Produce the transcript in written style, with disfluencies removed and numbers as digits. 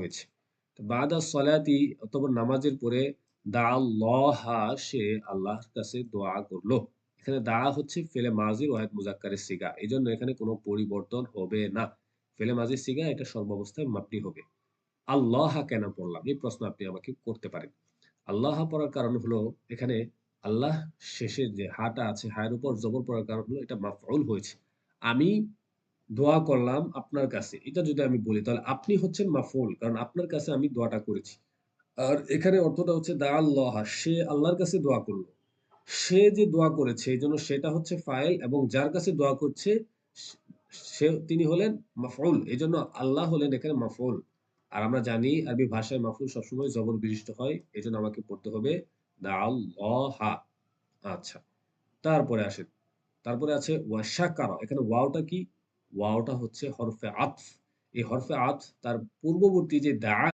হয়েছে। তো বাদা সলাতি অতঃপর নামাজের পরে দা আল্লাহা সে আল্লাহর কাছে দোয়া করল। এখানে দা হচ্ছে ফেলে মাজি ওয়াহেদ মুজাক্কারের সিগা। এজন্য এখানে কোনো পরিবর্তন হবে না। ফেলে মাজির সিগা এটা সর্বাবস্থায় মাবনি হবে। আল্লাহা কেন পড়লাম? এই প্রশ্ন আপনি আমাকে করতে পারেন। আল্লাহ পড়ার কারণ হলো এখানে আল্লাহ শেষে যে হাটা আছে, হায়ের উপর জবর পড়ার কারণ হলো এটা মাফউল হয়েছে। আমি দোয়া করলাম আপনার কাছে। এটা যদি আমি বলি তাহলে আপনি হচ্ছেন মাফউল। কারণ আপনার কাছে আমি দোয়াটা করেছি। আর এখানে অর্থটা হচ্ছে দা আল্লাহ সে আল্লাহর কাছে দোয়া করল। সে যে দোয়া করেছে এইজন্য সেটা হচ্ছে ফাইল এবং যার কাছে দোয়া করছে সে তিনি হলেন মাফউল। এজন্য আল্লাহ হলেন এখানে মাফউল। আর আমরা জানি আরবি ভাষায় মাফউল সবসময় জবর বিশিষ্ট হয়। এজন্য আমাকে পড়তে হবে দা আল্লাহা। আচ্ছা। তারপরে আসেন। তারপরে আছে ওয়াশাকারা। এখানে ওয়াওটা কি? ওয়াওটা হচ্ছে হরফে আতফ। এই হরফে আতফ তার পূর্ববর্তী যে দা